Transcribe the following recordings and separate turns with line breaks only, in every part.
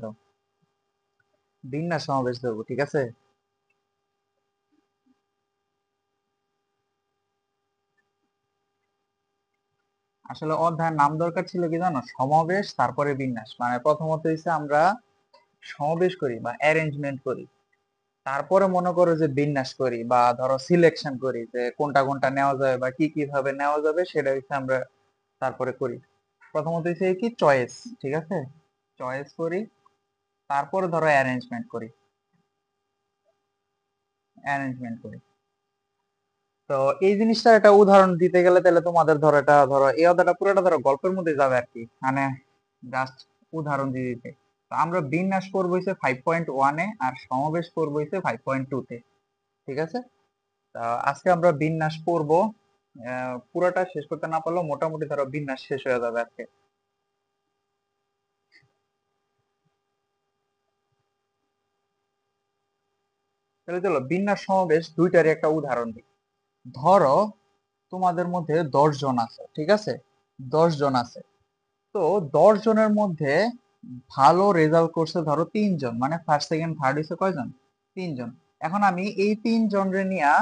দাও, বিন্যাস সমাবেশ ধরবো, ঠিক আছে। আসলে অধ্যায়ের নাম দরকার ছিল কি জানো, সমাবেশ তারপরে বিন্যাস। মানে প্রথমত হচ্ছে আমরা সমাবেশ করি বা অ্যারেঞ্জমেন্ট করি, তারপরে মনে করো যে বিন্যাস করি বা ধরো সিলেকশন করি যে কোনটা কোনটা নেওয়া যাবে বা কি কিভাবে নেওয়া যাবে, সেটা হচ্ছে আমরা তারপরে করি। প্রথমত হচ্ছে কি চয়েস, ঠিক আছে, চয়েস করি, তারপরে ধরো অ্যারেঞ্জমেন্ট করি, অ্যারেঞ্জমেন্ট করি। তো এই জিনিসটা একটা উদাহরণ দিতে গেলে তাহলে তোমাদের ধরো এটা ধরো এই অধ্যায়টা পুরোটা ধরো গল্পের মধ্যে যাবে আর কি, মানে জাস্ট উদাহরণ দিয়ে দিতে। তো আমরা বিন্যাস করবো হচ্ছে 5.1 এ, আর সমাবেশ করবো হচ্ছে 5.2 তে, ঠিক আছে। তা আজকে আমরা বিন্যাস পড়বো, পুরোটা শেষ করতে না পারলেও মোটামুটি ধরো বিন্যাস শেষ হয়ে যাবে আজকে। তাহলে চলো বিন্যাস সমাবেশ দুইটারই একটা উদাহরণ দিই। ধরো তোমাদের মধ্যে 10 জন আছে, ঠিক আছে, 10 জন আছে। তো 10 জনের মধ্যে ভালো রেজাল্ট করছে ধরো 3 জন, মানে ফার্স্ট সেকেন্ড থার্ড হয়েছে কয়জন, 3 জন। এখন আমি এই 3 জনরে নিয়ে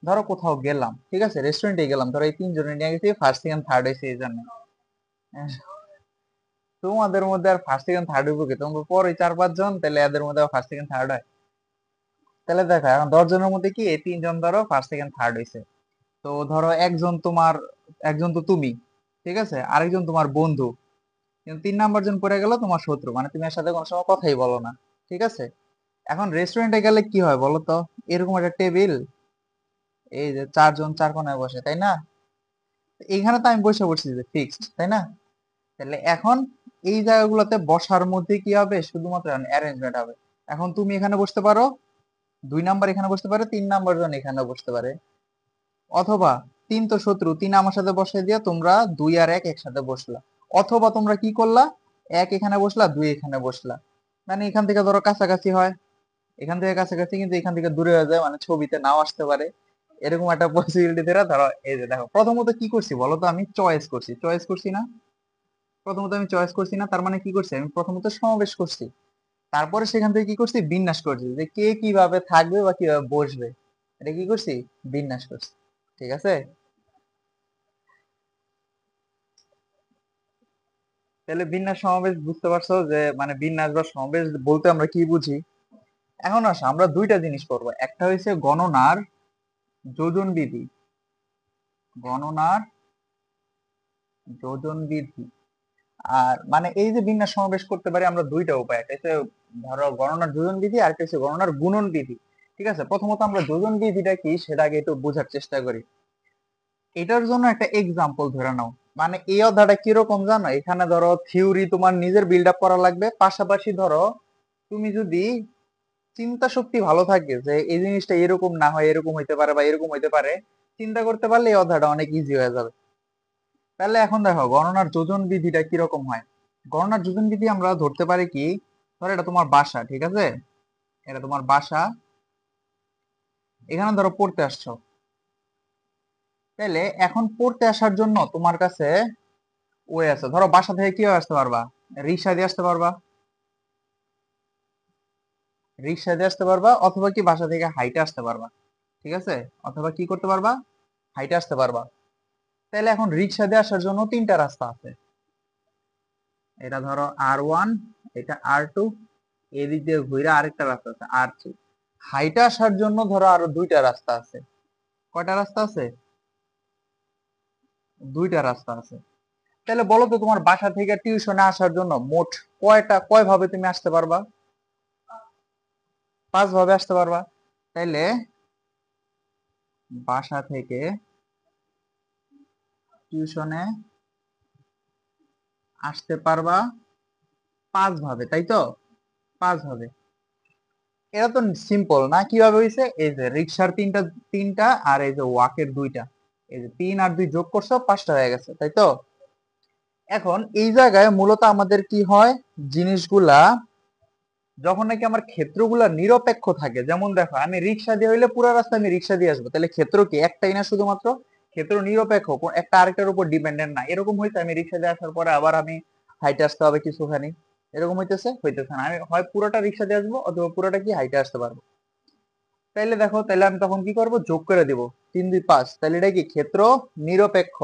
ধরো কোথাও গেলাম, ঠিক আছে, রেস্টুরেন্টে গেলাম, ধরো এই 3 জনের নিয়ে গেছি, ফার্স্ট সেকেন্ড থার্ড হয়েছে এই জন্য। তোমাদের মধ্যে আর ফার্স্ট সেকেন্ড থার্ড হইব কি, তোমার পরে 4-5 জন, তাহলে এদের মধ্যে ফার্স্ট সেকেন্ড থার্ড হয়। তাহলে দেখো এখন 10 জনের মধ্যে কি এই 3 জন ধরো ফার্স্ট সেকেন্ড থার্ড হয়েছে। তো ধরো একজন তোমার, একজন তো তুমি, ঠিক আছে, আরেকজন তোমার বন্ধু, কিন্তু 3 নাম্বার জন পড়ে গেল তোমার শত্রু, মানে তুমি এর সাথে কোনো সময় কথাই বলো না, ঠিক আছে। এখন রেস্টুরেন্টে গেলে কি হয় বলো তো, এরকম একটা টেবিল, এই যে 4 জন 4 কোনায় বসে, তাই না। এইখানে তো আমি বসে পড়ছি যে ফিক্সড, তাই না। তাহলে এখন এই জায়গাগুলোতে বসার মধ্যে কি হবে, শুধুমাত্র অ্যারেঞ্জমেন্ট হবে। এখন তুমি এখানে বসতে পারো, 2 নাম্বার এখানে বসতে পারে, 3 নাম্বার জন এখানে বসতে পারে, অথবা তিন তো শত্রু, তিন আমার সাথে বসে দিয়ে তোমরা 2 আর 1 একসাথে বসলা, অথবা তোমরা কি করলা, 1 এখানে বসলা, 2 এখানে বসলা। মানে এখান থেকে ধরো কাছাকাছি হয়, এখান থেকে কাছাকাছি, কিন্তু এখান থেকে দূরে হয়ে যায়, মানে ছবিতে নাও আসতে পারে, এরকম একটা পসিবিলিটি ধরে ধরো। এই যে দেখো প্রথমত কি করছি বলো তো, আমি চয়েস করছি, চয়েস করছি না, প্রথমত আমি চয়েস করছি না, তার মানে কি করছি, আমি প্রথমত সমাবেশ করছি, তারপরে সেখান থেকে কি করছি, বিন্যাস করছি, যে কে কিভাবে থাকবে বা কিভাবে বসবে, এটা কি করছি, বিন্যাস করছি, ঠিক আছে। তাহলে বিন্যাস সমাবেশ বুঝতে পারছো যে মানে বিন্যাস বা সমাবেশ বলতে আমরা কি বুঝি। এখন আসো আমরা দুইটা জিনিস করব, একটা হচ্ছে গণনার যোজন বিধি, গণনার যোজন বিধি। আর মানে এই যে বিন্যাস সমাবেশ করতে পারি আমরা দুইটা উপায়, একটা হচ্ছে ধরো গণনার যোজন বিধি, আর একটা হচ্ছে গণনার গুণন বিধি, ঠিক আছে। প্রথমত আমরা যোজন বিধিটা কি সেটা আগে একটু বোঝার চেষ্টা করি। এটার জন্য একটা এক্সাম্পল ধরে নাও, মানে এই অধ্যায়টা কিরকম জানো, এখানে ধরো থিওরি তোমার নিজের বিল্ড আপ করা লাগবে, পাশাপাশি ধরো তুমি যদি চিন্তা শক্তি ভালো থাকে যে এই জিনিসটা এরকম না হয় এরকম হইতে পারে বা এরকম হইতে পারে, চিন্তা করতে পারলে এই অধ্যায়টা অনেক ইজি হয়ে যাবে। তাহলে এখন দেখো গণনার যোজন বিধিটা কিরকম হয়। গণনার যোজন বিধি আমরা ধরতে পারি কি, ধরো এটা তোমার বাসা, ঠিক আছে, এটা তোমার বাসা, এখানে ধরো পড়তে আসছো। তাহলে এখন পড়তে আসার জন্য তোমার কাছে ওয়ে আছে, ধরো বাসা থেকে কিভাবে আসতে পারবা, রিক্সা দিয়ে আসতে পারবা, রিক্সা দিয়ে আসতে পারবা, অথবা কি বাসা থেকে হাইটে আসতে পারবা, ঠিক আছে, অথবা কি করতে পারবা, হাইটে আসতে পারবা। তাহলে এখন রিক্সা দিয়ে আসার জন্য 3টা রাস্তা আছে, এটা ধরো R1, এটা R2, এদিক দিয়ে ঘুরে আরেকটা রাস্তা আছে R3। হাইটে আসার জন্য ধরো আরো 2টা রাস্তা আছে, কয়টা রাস্তা আছে, 2টা রাস্তা আছে। তাহলে বলো তো তোমার বাসা থেকে টিউশনে আসার জন্য মোট কয় ভাবে তুমি আসতে পারবা, 5 ভাবে আসতে পারবা। তাইলে বাসা থেকে টিউশনে আসতে পারবা 5 ভাবে, তাই তো, 5 ভাবে। এটা তো সিম্পল না, কিভাবে হয়েছে, এই যে রিক্সার তিনটা তিনটা আর এই যে ওয়াকের 2টা, এই যে 3 আর 2 যোগ করছো 5টা হয়ে গেছে, তাই তো। এখন এই জায়গায় মূলত আমাদের কি হয়, জিনিসগুলা যখন নাকি আমার ক্ষেত্রগুলা নিরপেক্ষ থাকে, যেমন দেখো আমি রিক্সা দিয়ে হইলে পুরো রাস্তা আমি রিক্সা দিয়ে আসবো, তাহলে ক্ষেত্র কি একটাই না, শুধুমাত্র ক্ষেত্র নিরপেক্ষ, একটা আরেকটার উপর ডিপেন্ডেন্ট না, এরকম হইতে আমি রিক্সা দিয়ে আসার পরে আবার আমি হাইটে আসতে হবে কিছুখানি, এরকম হইতেছে না, আমি হয় পুরোটা রিক্সা দিয়ে আসবো অথবা পুরোটা কি হাইটে আসতে পারবো। তাইলে দেখো, তাইলে আমি তখন কি করব, যোগ করে দিব 3 2 5, তাহলে এটা কি ক্ষেত্র নিরপেক্ষ।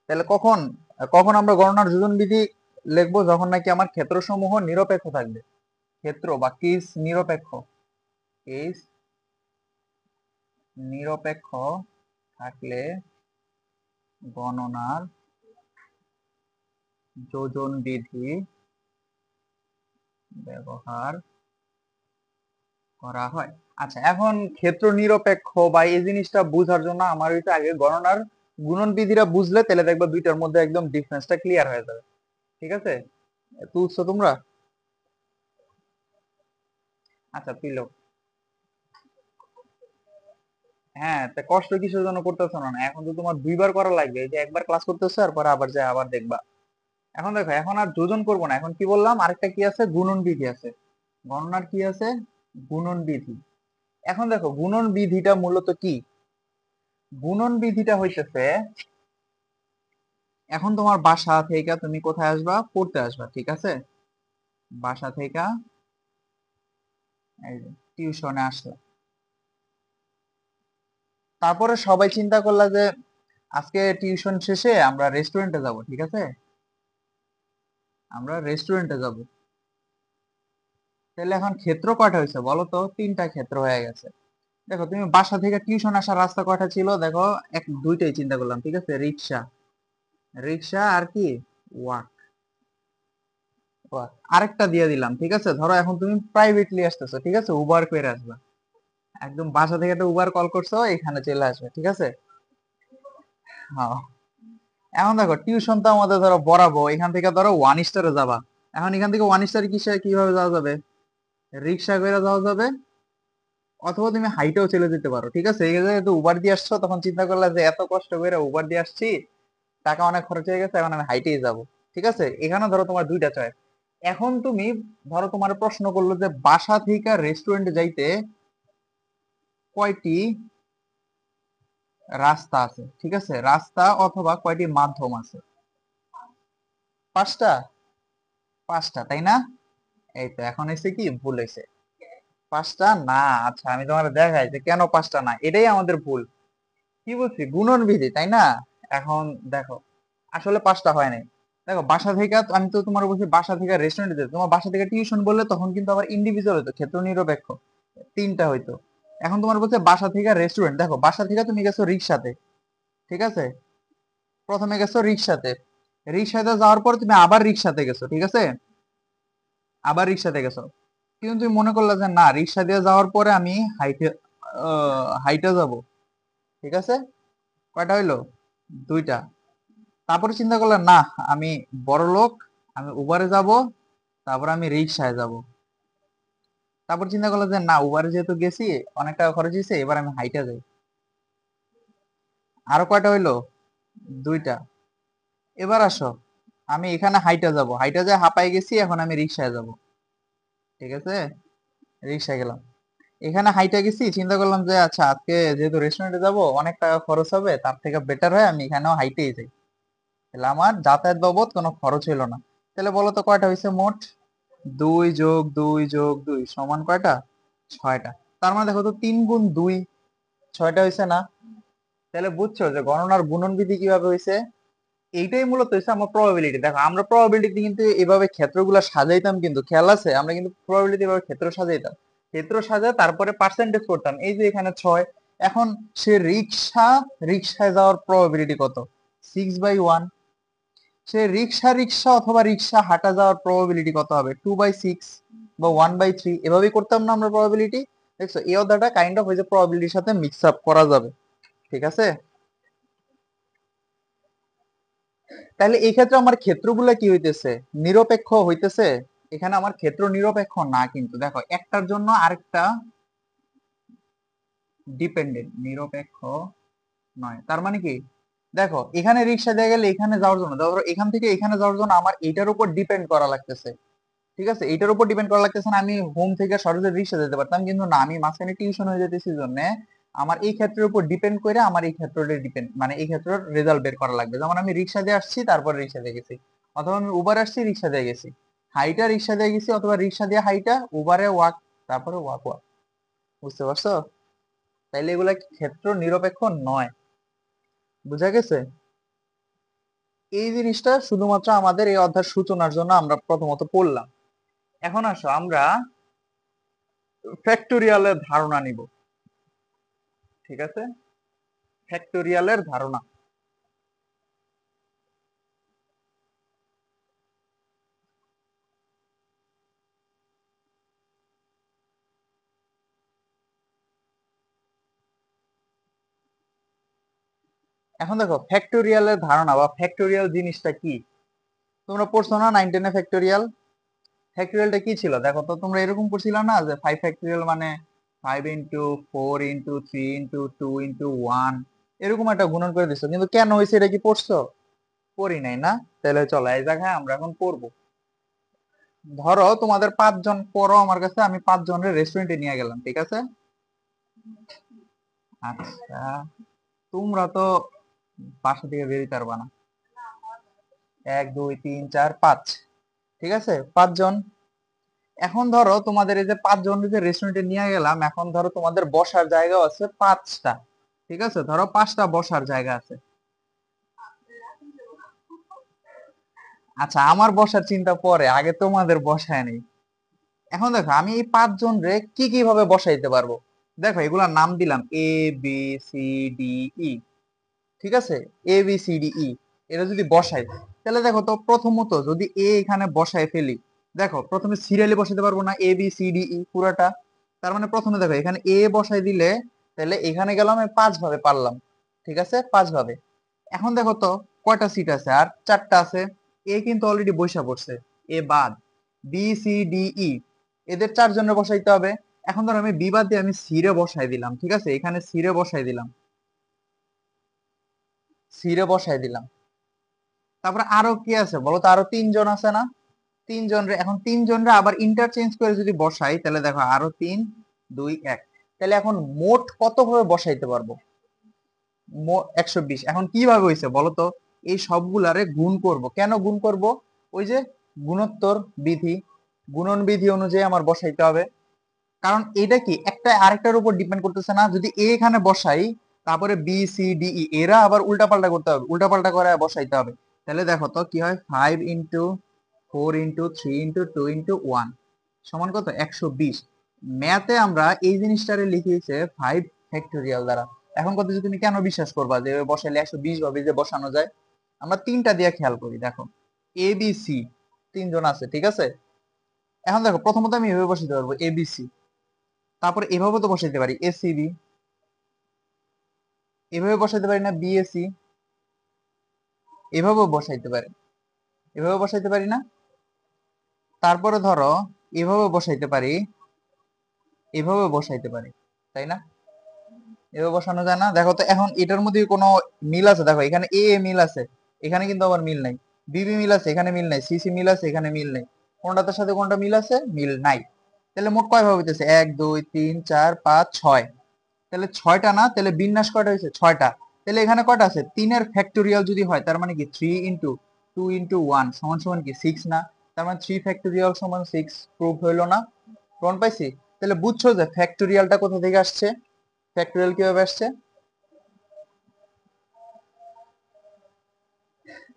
তাহলে কখন কখন আমরা গণনার যোজন বিধি লিখবো, যখন নাকি আমার ক্ষেত্রসমূহ নিরপেক্ষ থাকবে। ক্ষেত্র বা কেস নিরপেক্ষ, কেস নিরপেক্ষ থাকলে গণনার যোজন বিধি ব্যবহার করা হয়। আচ্ছা, এখন ক্ষেত্র নিরপেক্ষ বা এই জিনিসটা বোঝার জন্য আমার হইতে আগে গণনার গুণন বিধিটা বুঝলে তাহলে দেখবা দুইটার মধ্যে একদম ডিফারেন্সটা ক্লিয়ার হয়ে যাবে। ঠিক আছে, বুঝছো তোমরা? আচ্ছা পিলো, হ্যাঁ, তা কষ্ট কিসের জন্য করতেছো না? এখন তো তোমার 2বার করা লাগবে, এই যে একবার ক্লাস করতেছো আর পরে আবার যায় আবার দেখবা। এখন দেখো, এখন আর যোজন করবো না, এখন কি বললাম, আরেকটা কি আছে, গুণন বিধি আছে। গণনার কি আছে, গুণন বিধি। এখন দেখো, গুণন বিধিটা মূলত কি, গুণন বিধিটা হইতেছে, এখন তোমার বাসা থেকে তুমি কোথায় আসবা, পড়তে আসবা, ঠিক আছে? বাসা থেকে এই যে টিউশনে আসলা, তারপরে সবাই চিন্তা করলা যে আজকে টিউশন শেষে আমরা রেস্টুরেন্টে যাব, ঠিক আছে? আমরা রেস্টুরেন্টে যাব। তাহলে এখন ক্ষেত্র কয়টা হয়েছে বলো তো, 3টা ক্ষেত্র হয়ে গেছে। দেখো, তুমি বাসা থেকে টিউশন আসার রাস্তা কয়টা ছিল, দেখো দুইটাই চিন্তা করলাম, ঠিক আছে? রিক্সা, রিক্সা আর কি, ওয়াক, ওয়াক। আরেকটা দিয়ে দিলাম, ঠিক আছে? ধরো এখন তুমি প্রাইভেটলি আসতেছো, ঠিক আছে, উবার করে আসবা, একদম বাসা থেকে একটা উবার কল করছো, এখানে চলে আসবে, ঠিক আছে? হ্যাঁ। এখন দেখো, টিউশন তো আমাদের ধরো বরাবর এখান থেকে ধরো 1 স্টারে যাবা, এখন এখান থেকে 1 স্টারে কিভাবে যাওয়া যাবে, রিক্সা করে যাওয়া যাবে, অথবা তুমি হাইটেও চলে যেতে পারো, ঠিক আছে? এই জায়গায় তো উবার দিয়ে আসছো, তখন চিন্তা করলা যে এত কষ্ট করে উবার দিয়ে আসছি, টাকা অনেক খরচ হয়ে গেছে, এখন আমি হাইটেই যাব, ঠিক আছে? এখানে ধরো তোমার দুইটা চয়েস। এখন তুমি ধরো, তোমার প্রশ্ন করলো যে বাসা থেকে রেস্টুরেন্টে যাইতে কয়টি রাস্তা আছে, ঠিক আছে? রাস্তা অথবা কয়টি মাধ্যম আছে, 5টা, 5টা, তাই না? এই তো, এখন এসে কি ভুল হয়েছে, 5টা না। আচ্ছা, আমি তোমার দেখাই যে কেন 5টা না, এটাই আমাদের ভুল। কি বলছি, গুণন বিধি, তাই না? এখন দেখো, আসলে 5টা হয় নাই। দেখো, বাসা থেকে আমি তো তোমার বলছি বাসা থেকে রেস্টুরেন্টে যেতে, তোমার বাসা থেকে টিউশন বললে তখন কিন্তু আবার ইন্ডিভিজুয়াল হতো, ক্ষেত্র নিরপেক্ষ, 3টা হইতো। এখন তোমার বলছে বাসা থেকে রেস্টুরেন্ট, দেখো বাসা থেকে তুমি গেছো রিক্সাতে, ঠিক আছে? প্রথমে গেছো রিক্সাতে, রিক্সাতে যাওয়ার পর তুমি আবার রিক্সাতে গেছো, ঠিক আছে? আবার রিক্সাতে গেছো, কিন্তু তুমি মনে করলে যে না, রিক্সা দিয়ে যাওয়ার পরে আমি হাইটে হাইটে যাব, ঠিক আছে? কয়টা হইলো, 2টা। তারপরে চিন্তা করলাম না, আমি বড় লোক, আমি উবারে যাব, তারপর আমি রিক্সায় যাব। তারপর চিন্তা করলাম যে না, উবারে যেহেতু গেছি, অনেক টাকা খরচ হয়েছে, এবার আমি হাইটে যাই। আরো কয়টা হইলো, 2টা। এবার আসো, আমি এখানে হাইটে যাব, হাইটে যায় হাঁপাই গেছি, এখন আমি রিক্সায় যাব, ঠিক আছে? রিক্সায় গেলাম, এখানে হাইটে গেছি, চিন্তা করলাম যে আচ্ছা, আজকে যেহেতু রেস্টুরেন্টে যাব, অনেক টাকা খরচ হবে, তার থেকে বেটার হয় আমি এখানেও হাইটেই যাই, তাহলে আমার যাতায়াত বাবদ কোনো খরচ হইলো না। তাহলে বলো তো কয়টা হয়েছে মোট, 2 + 2 + 2 সমান কয়টা, 6টা। তার মানে দেখো তো, 3 × 2 6টা হয়েছে না? তাহলে বুঝছো যে গণনার গুণন বিধি কিভাবে হয়েছে, এইটাই মূলত হচ্ছে আমার প্রবাবিলিটি। দেখো, আমরা প্রবাবিলিটি কিন্তু এভাবে ক্ষেত্রগুলো সাজাইতাম, কিন্তু খেয়াল আছে, আমরা কিন্তু প্রবাবিলিটি এভাবে ক্ষেত্র সাজাইতাম, ক্ষেত্র সাজায় তারপরে পার্সেন্টেজ করতাম। এই যে এখানে 6, এখন সে রিক্সায় যাওয়ার প্রবাবিলিটি কত, 6/1। সে রিক্সা অথবা রিক্সা হাঁটা যাওয়ার প্রবাবিলিটি কত হবে, 2/6 বা 1/3, এভাবেই করতাম না আমরা প্রবাবিলিটি। দেখছো, এই অধ্যায়টা কাইন্ড অফ হয়েছে প্রবাবিলিটির সাথে মিক্স আপ করা যাবে, ঠিক আছে? তাহলে এই ক্ষেত্রে আমার ক্ষেত্রগুলা কি হইতেছে, নিরপেক্ষ হইতেছে। এখানে আমার ক্ষেত্র নিরপেক্ষ না, কিন্তু দেখো একটার জন্য আরেকটা ডিপেন্ডেন্ট, নিরপেক্ষ নয়। তার মানে কি, দেখো এখানে রিক্সা দিয়ে গেলে এখানে যাওয়ার জন্য, ধরো এখান থেকে এখানে যাওয়ার জন্য আমার এইটার উপর ডিপেন্ড করা লাগতেছে, ঠিক আছে? এইটার উপর ডিপেন্ড করা লাগতেছে না, আমি হোম থেকে সরাসরি রিক্সা যেতে পারতাম, কিন্তু না, আমি মাঝখানে টিউশন হয়ে যেতেছি জন্য আমার এই ক্ষেত্রের উপর ডিপেন্ড করে আমার এই ক্ষেত্রটা ডিপেন্ড, মানে এই ক্ষেত্রের রেজাল্ট বের করা লাগবে। যেমন আমি রিক্সা দিয়ে আসছি, তারপর রিক্সা দিয়ে গেছি, অথবা আমি উবার আসছি রিক্সা দিয়ে গেছি, হাইটা রিক্সা দিয়ে গেছি, অথবা রিক্সা দিয়ে হাইটা, উবারে ওয়াক, তারপরে ওয়াক ওয়াক। বুঝতে পারছো? তাইলে এগুলা ক্ষেত্র নিরপেক্ষ নয়। বুঝা গেছে? এই জিনিসটা শুধুমাত্র আমাদের এই অধ্যায়ের সূচনার জন্য আমরা প্রথমত পড়লাম। এখন আসো আমরা ফ্যাক্টোরিয়ালের ধারণা নিব। ঠিক আছে, ফ্যাক্টোরিয়ালের ধারণা। এখন দেখো ফ্যাক্টোরিয়ালের ধারণা বা ফ্যাক্টোরিয়াল জিনিসটা কি, তোমরা পড়ছো না 9-10 এ ফ্যাক্টোরিয়াল? ফ্যাক্টোরিয়ালটা কি ছিল দেখো তো, তোমরা এরকম পড়ছিল না যে 5 ফ্যাক্টোরিয়াল মানে 5 ইন্টু 4 ইন্টু 3 ইন্টু 2 ইন্টু 1, এরকম একটা গুণন করে দিছো, কিন্তু কেন হয়েছে এটা কি পড়ছো? পড়ি নাই না? তাহলে চলো এই জায়গায় আমরা এখন পড়বো। ধরো তোমাদের 5 জন পড়ো আমার কাছে, আমি 5 জনের রেস্টুরেন্টে নিয়ে গেলাম, ঠিক আছে? আচ্ছা, তোমরা তো বাসা থেকে বেরোতে পারবা না। 1 2 3 4 5, ঠিক আছে, 5 জন। এখন ধরো তোমাদের এই যে 5 জন যে রেস্টুরেন্টে নিয়ে গেলাম, এখন ধরো তোমাদের বসার জায়গা আছে 5টা, ঠিক আছে, ধরো 5টা বসার জায়গা আছে। আচ্ছা, আমার বসার চিন্তা পরে, আগে তোমাদের বসায় নেই। এখন দেখো আমি এই 5 জন রে কি কি ভাবে বসাইতে পারবো। দেখো এগুলার নাম দিলাম A B C D E, ঠিক আছে, A B C D E. এটা যদি বসাই, তাহলে দেখো তো প্রথমত যদি এ এখানে বসায় ফেলি, দেখো প্রথমে সিরিয়ালি বসাতে পারবো না, A B C D E পুরাটা। তার মানে প্রথমে দেখো এখানে এ বসাই দিলে, তাহলে এখানে গেলাম আমি 5 ভাবে পারলাম, ঠিক আছে, 5 ভাবে। এখন দেখো তো কয়টা সিট আছে, আর 4টা আছে। এ কিন্তু অলরেডি বসা পড়ছে, এ বাদ। বি সি ডি ই, এদের 4 জনের বসাইতে হবে। এখন ধরো আমি বি বাদ দিয়ে আমি সি রে বসাই দিলাম, ঠিক আছে, এখানে সি রে বসাই দিলাম, সি রে বসাই দিলাম। তারপরে আরো কি আছে বলো তো, আরো 3 জন আছে না? 3 জন রে, এখন 3 জন রে আবার ইন্টারচেঞ্জ করে যদি বসাই, তাহলে দেখো আরো 3 2 1, তাহলে এখন মোট কত ভাবে বসাইতে পারবো? 120। এখন কিভাবে হয়েছে বলো তো, এই সবগুলারে গুণ করব। কেন গুণ করব? ওই যে গুণোত্তর বিধি, গুণন বিধি অনুযায়ী আমার বসাইতে হবে। কারণ এটা কি একটা আরেকটার উপর ডিপেন্ড করতেছে না, যদি এ এখানে বসাই, তারপরে বি সি ডি ই এরা আবার উল্টাপাল্টা করতে হবে, উল্টাপাল্টা করে বসাইতে হবে। তাহলে দেখো তো কি হয়, 5 ইন্টু 4 ইন্টু 3 ইন্টু 2 ইন্টু 1 সমান কত, 120। ম্যাথে আমরা এই জিনিসটারে লিখিয়েছে 5 ফ্যাক্টোরিয়াল দ্বারা। এখন কথা যে তুমি কেন বিশ্বাস করবা যে বসাইলে 120 ভাবে যে বসানো যায়? আমরা 3টা দিয়ে খেয়াল করি, দেখো এ বি সি 3 জন আছে, ঠিক আছে। এখন দেখো প্রথমত আমি এভাবে বসাতে পারবো এ বি সি, তারপর এভাবে তো বসাইতে পারি এসিবি, এভাবে বসাইতে পারি না বিএসি, এভাবেও বসাইতে পারি, এভাবে বসাইতে পারি না? তারপরে ধরো এভাবে বসাইতে পারি, এভাবে বসাইতে পারি, তাই না? এভাবে বসানো যায় না? দেখো তো এখন এটার মধ্যে কোনো মিল আছে? দেখো এখানে এ এ মিল আছে, এখানে কিন্তু আবার মিল নাই। বিবি মিল আছে, এখানে মিল নাই। সিসি মিল আছে, এখানে মিল নাই। কোনটার সাথে কোনটা মিল আছে? মিল নাই। তাহলে মোট কয় ভাবে হইতেছে, 1 2 3 4 5 6, তাহলে 6টা না? তাহলে বিন্যাস কয়টা হয়েছে? 6টা। তাহলে এখানে কয়টা আছে? 3-এর ফ্যাক্টোরিয়াল যদি হয়, তার মানে কি 3 ইন্টু 2 ইন্টু 1 সমান সমান কি 6 না? তার মানে 3 ফ্যাক্টোরিয়াল সমান 6, প্রুফ হইলো না? প্রমাণ পাইছি? তাহলে বুঝছো যে ফ্যাক্টোরিয়ালটা কোথা থেকে আসছে, ফ্যাক্টোরিয়াল কিভাবে আসছে।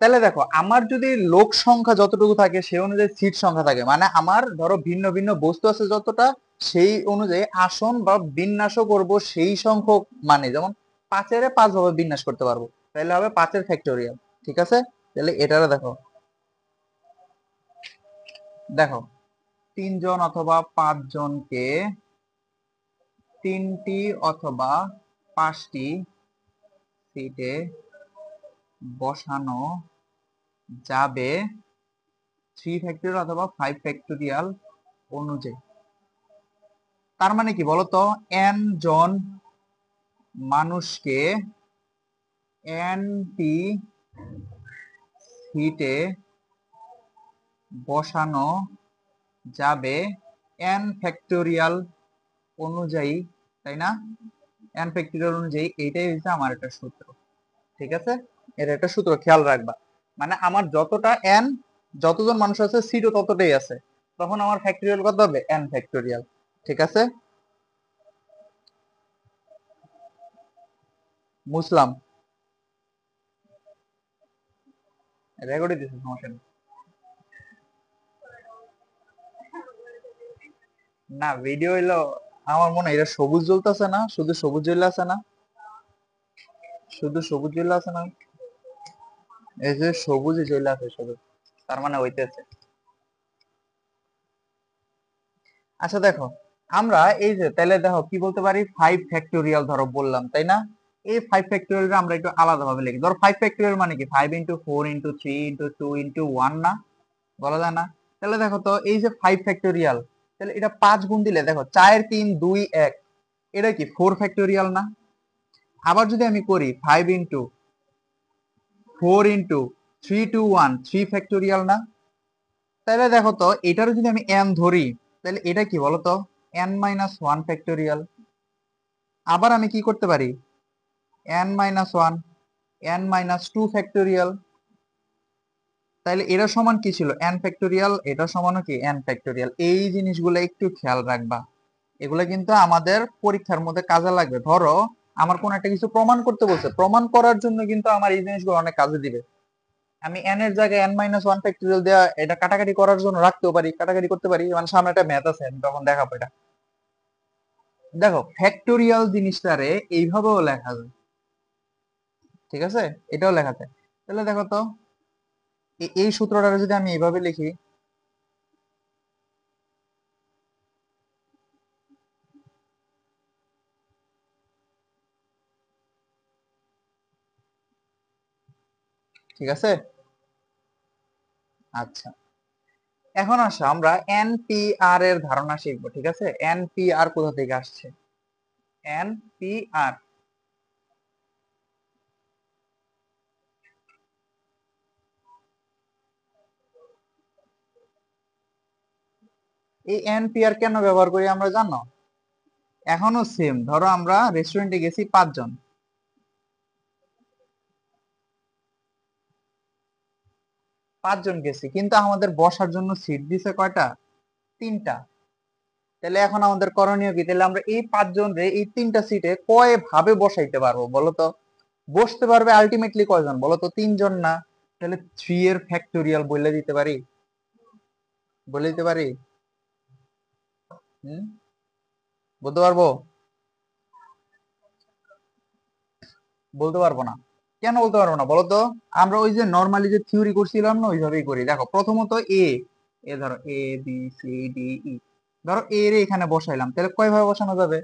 তাহলে দেখো আমার যদি লোক সংখ্যা যতটুকু থাকে সেই অনুযায়ী সিট সংখ্যা থাকে, মানে আমার ধরো ভিন্ন ভিন্ন বস্তু আছে যতটা, সেই অনুযায়ী আসন বা বিন্যাসও করব সেই সংখ্যক, মানে যেমন 5-এ 5 ভাবে বিন্যাস করতে পারবো, তাহলে হবে 5-এর ফ্যাক্টোরিয়াল, ঠিক আছে। তাহলে এটারে দেখো, দেখো 3 জন অথবা 5 জনকে 3টি অথবা 5টি সিটে বসানো যাবে 3 ফ্যাক্টোরিয়াল অথবা 5 ফ্যাক্টোরিয়াল অনুযায়ী। তার মানে কি বলতো, n জন মানুষকে n টি সিটে বসানো যাবে n ফ্যাক্টোরিয়াল অনুযায়ী, তাই না? n ফ্যাক্টোরিয়াল অনুযায়ী, এইটাই হচ্ছে আমার একটা সূত্র, ঠিক আছে। এটা একটা সূত্র, খেয়াল রাখবা। মানে আমার যতটা n যতজন মানুষ আছে সিটও ততটাই আছে, তখন আমার ফ্যাক্টরিয়াল কত হবে, n ফ্যাক্টরিয়াল। ঠিক আছে, মুসলাম রেকর্ডই দিছে, সমস্যা নেই। না ভিডিও হইলো, আমার মনে হয় এটা সবুজ জ্বলতেছে না, শুধু সবুজ জ্বলে আছে না, শুধু সবুজ জ্বলে আছে না, এই যে সবুজই জ্বলে আছে শুধু, তার মানে হইতেছে। আচ্ছা দেখো, আমরা এই যে তাহলে দেখো কি বলতে পারি, 5 ফ্যাক্টোরিয়াল ধরো বললাম তাই না, এই 5 ফ্যাক্টোরিয়াল আমরা একটু আলাদা ভাবে লিখি। ধরো 5 ফ্যাক্টোরিয়াল মানে কি, 5 × 4 × 3 × 2 × 1 না, বলা যায় না। তাহলে দেখো তো এই যে 5 ফ্যাক্টোরিয়াল, তাহলে এটা 5 গুণ দিলে দেখো 4 3 2 1, এটা কি 4 ফ্যাক্টোরিয়াল না। আবার যদি আমি করি 5 × 4 × 3 × 2 1, 3 ফ্যাক্টোরিয়াল না। তাহলে দেখো তো এটারও যদি আমি n ধরি, তাহলে এটা কি বলতো, n-1 ফ্যাক্টোরিয়াল। আবার আমি কি করতে পারি, n-1, n-2 ফ্যাক্টোরিয়াল। তাহলে এরা সমান কি ছিল, n ফ্যাক্টোরিয়াল, এটা সমানও কি n ফ্যাক্টোরিয়াল। এই জিনিসগুলো একটু খেয়াল রাখবা, এগুলো কিন্তু আমাদের পরীক্ষার মধ্যে কাজে লাগবে। ধরো আমার কোন একটা কিছু প্রমাণ করতে বলছে, প্রমাণ করার জন্য কিন্তু আমার এই জিনিসগুলো অনেক কাজে দিবে। আমি n এর জায়গায় n-1 ফ্যাক্টোরিয়াল দেওয়া, এটা কাটাকাটি করার জন্য রাখতেও পারি, কাটাকাটি করতে পারি, মানে সামনে একটা ম্যাথ আছে আমি তখন দেখাবো এটা। দেখো ফ্যাক্টোরিয়াল জিনিসটারে এইভাবেও লেখা যায়, ঠিক আছে, এটাও লেখা যায়। তাহলে দেখো তো এই সূত্রটা যদি আমি এইভাবে লিখি, ঠিক আছে। আচ্ছা, এখন আসো আমরা এনপিআর এর ধারণা শিখবো, ঠিক আছে। এনপিআর কোথা থেকে আসছে, এনপিআর, এই এনপিআর কেন ব্যবহার করি আমরা জানো, এখনো সেম। ধরো আমরা রেস্টুরেন্টে গেছি 5 জন, 5 জন গেছি, কিন্তু আমাদের বসার জন্য সিট দিছে কয়টা, 3টা। তাহলে এখন আমাদের করণীয় কি, তাহলে আমরা এই 5 জন রে এই 3টা সিটে কয় ভাবে বসাইতে পারবো বলো তো, বসতে পারবে আলটিমেটলি কয়জন বলো তো, 3 জন না। তাহলে 3 এর ফ্যাক্টোরিয়াল বলে দিতে পারি, বলে দিতে পারি, হুম, বলতে পারবো, বলতে পারবো না। কেন বলতে পারবো না বলো তো, আমরা ওই যে নর্মালি যে থিওরি করছিলাম না, ওইভাবেই করি। দেখো প্রথমত এ, এ ধরো A B C D E, ধরো এ রে এখানে বসাইলাম, তাহলে কয় ভাবে বসানো যাবে,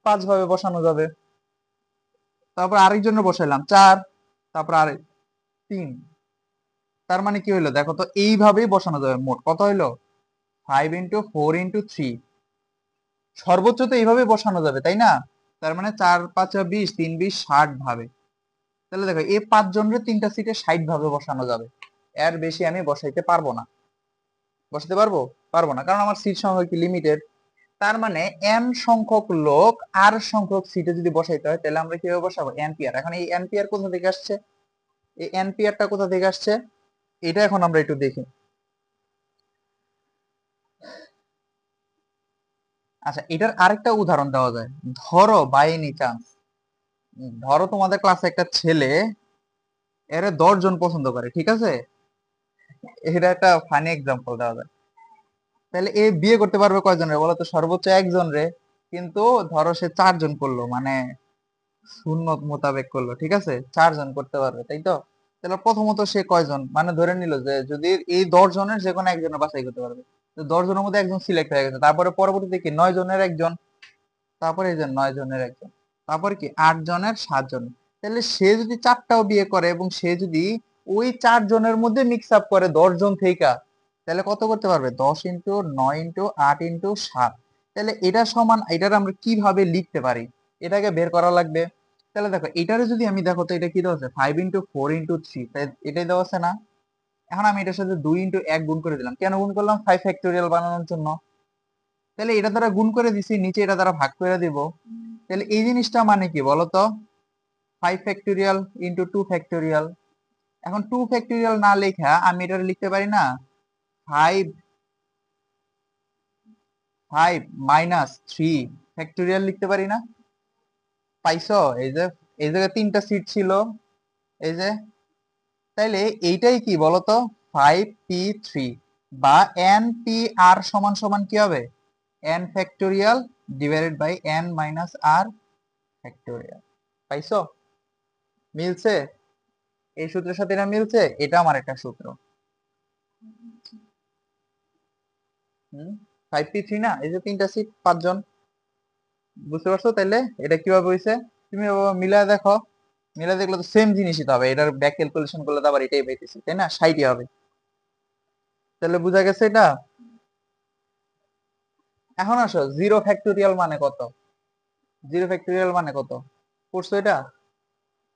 5 ভাবে বসানো যাবে। তারপর আরেকজনের বসাইলাম 4, তারপর আরেক 3, তার মানে কি হইলো দেখো তো, এইভাবেই বসানো যাবে। মোট কত হইলো, 5 × 4 × 3, সর্বোচ্চ তো এইভাবে বসানো যাবে তাই না। তার মানে 4 5 20, 3 20 60 ভাবে। তাহলে দেখো এই 5 জনের 3টা সিটে 60 ভাবে বসানো যাবে, এর বেশি আমি বসাইতে পারবো না। বসাতে পারবো, পারবো না, কারণ আমার সিট সংখ্যা কি লিমিটেড। তার মানে এম সংখ্যক লোক আর সংখ্যক সিটে যদি বসাইতে হয়, তাহলে আমরা কিভাবে বসাবো, এনপিআর। এখন এই এনপিআর কোথা থেকে আসছে, এই এনপিআরটা কোথা থেকে আসছে, এটা এখন আমরা একটু দেখি। আচ্ছা, এটার আরেকটা উদাহরণ দেওয়া যায়। ধরো বাই এনি চান্স, ধরো তোমাদের ক্লাসে একটা ছেলে, এর 10 জন পছন্দ করে, ঠিক আছে, এটা একটা ফানি এক্সাম্পল দেওয়া যায়। তাহলে এ বিয়ে করতে পারবে কয়জনের বলো তো, সর্বোচ্চ একজন রে, কিন্তু ধরো সে 4 জন করলো, মানে সুন্নত মোতাবেক করলো, ঠিক আছে, 4 জন করতে পারবে তাই তো। তাহলে প্রথমত সে কয়জন, মানে ধরে নিল যে যদি এই 10 জনের যে কোনো একজনের বাছাই করতে পারবে, তো 10 জনের মধ্যে একজন সিলেক্ট হয়ে গেছে, তারপরে পরবর্তীতে কি 9 জনের একজন, তারপরে এই যে 9 জনের একজন, তারপরে কি 8 জনের 7 জন। তাহলে সে যদি 4টাও বিয়ে করে এবং সে যদি ওই 4 জনের মধ্যে মিক্স আপ করে 10 জন থেকে, তাহলে কত করতে পারবে, 10 × 9 × 8 × 7। তাহলে এটা সমান, এটার আমরা কিভাবে লিখতে পারি, এটাকে বের করা লাগবে। তাহলে দেখো এটারে যদি আমি, দেখো তো এটা কি দেওয়া আছে, 5 × 4 × 3, এটাই দেওয়া আছে না। এখন আমি এটার সাথে 2 × 1 গুণ করে দিলাম, কেন গুণ করলাম, 5 ফ্যাক্টোরিয়াল বানানোর জন্য। তাহলে এটা দ্বারা গুণ করে দিছি, নিচে এটা দ্বারা ভাগ করে দিব। তাহলে এই জিনিসটা মানে কি বলতো, 5 ফ্যাক্টোরিয়াল × 2 ফ্যাক্টোরিয়াল। এখন 2 ফ্যাক্টোরিয়াল না লেখা আমি এটা লিখতে পারি না, five five minus three factorial লিখতে পারি না? পাইছো? এই যে এই জায়গায় তিনটা সিট ছিল, এই যে, তাইলে এইটাই কি বলতো? ফাইভ পি থ্রি বা এন পি আর সমান সমান কি হবে? N factorial divided by N minus R factorial. পাইছো? মিলছে? এই সূত্রের সাথে এটা মিলছে, এটা আমার একটা সূত্র। হুম, ফাইভ পি থ্রি না, এই যে তিনটা সিট, পাঁচজন, বুঝতে পারছো? তাইলে এটা কিভাবে হয়েছে তুমি মিলা দেখো, মিলা দেখলে তো সেম জিনিসই তো হবে, এটার ব্যাক ক্যালকুলেশন করলে তো আবার এটাই পাইতেছি, তাই না? 60 হবে। তাহলে বোঝা গেছে এটা। এখন আসো, জিরো ফ্যাক্টোরিয়াল মানে কত? জিরো ফ্যাক্টোরিয়াল মানে কত পড়ছো এটা?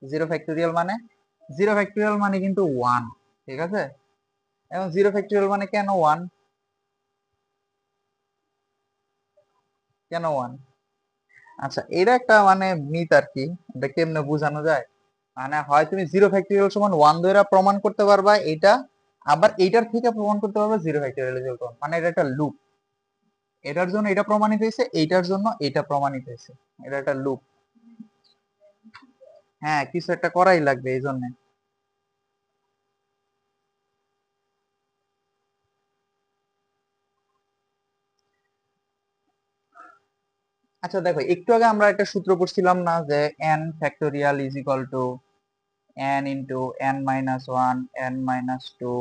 জিরো ফ্যাক্টোরিয়াল মানে, জিরো ফ্যাক্টোরিয়াল মানে কিন্তু ওয়ান, ঠিক আছে? এখন জিরো ফ্যাক্টোরিয়াল মানে কেন ওয়ান? কেন ওয়ান? আচ্ছা, এটা একটা মানে মিথ আর কি, এটা কেমনে বোঝানো যায়? মানে হয় তুমি জিরো ফ্যাক্টোরিয়াল সমান ওয়ান ধরে প্রমাণ করতে পারবা এটা, আবার এইটার থেকে প্রমাণ করতে পারবা জিরো ফ্যাক্টোরিয়াল ইজ ইকুয়াল, মানে এটা একটা লুপ। এটার জন্য এটা প্রমাণিত হয়েছে, এইটার জন্য এটা প্রমাণিত হয়েছে, এটা একটা লুপ। হ্যাঁ, কিছু একটা করাই লাগবে এই জন্য। আচ্ছা দেখো, একটু আগে আমরা একটা সূত্র পড়ছিলাম না, যে n factorial is equal to n into n minus one n minus two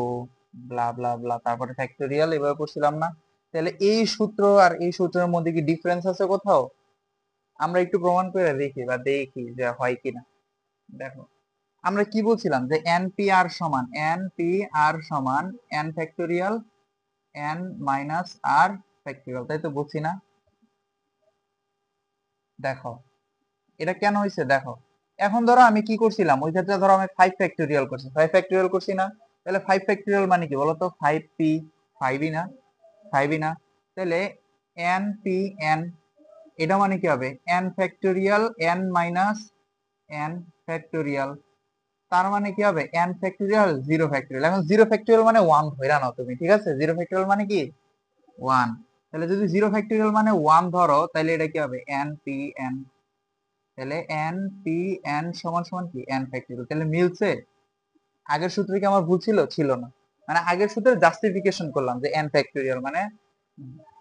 blah blah blah, তারপরে ফ্যাক্টোরিয়াল, এভাবে পড়ছিলাম না? তাহলে এই সূত্র আর এই সূত্রের মধ্যে কি ডিফারেন্স আছে কোথাও? আমরা একটু প্রমাণ করে দেখি বা দেখি যে হয় কিনা। দেখো, আমরা কি বলছিলাম, যে এন পি আর সমান, এন পি আর সমান n factorial n minus R factorial, তাই তো বলছি না? দেখো, এটা কেন হয়েছে দেখো। এখন ধরো আমি কি করছিলাম, ওই ক্ষেত্রে ধরো আমি ফাইভ ফ্যাক্টোরিয়াল করছি, ফাইভ ফ্যাক্টোরিয়াল করছি না? তাহলে ফাইভ ফ্যাক্টোরিয়াল মানে কি বলতো? ফাইভ পি, ফাইভই না? ফাইভই না? তাহলে এন পি এন, এটা মানে কি হবে? N factorial n minus n factorial, তার মানে কি হবে? N factorial zero factorial. এখন জিরো ফ্যাক্টোরিয়াল মানে ওয়ান ধরে নাও তুমি, ঠিক আছে? জিরো ফ্যাক্টোরিয়াল মানে কি? ওয়ান। তাহলে যদি জিরো ফ্যাক্টোরিয়াল মানে ওয়ান ধরো, তাহলে এটা কি হবে? N P N. তাহলে এন পি এন সমান সমান কি? N factorial. তাহলে মিলছে? আগের সূত্রে কি আমার ভুল ছিল? ছিল না। মানে আগের সূত্রে জাস্টিফিকেশন করলাম যে এন ফ্যাক্টোরিয়াল মানে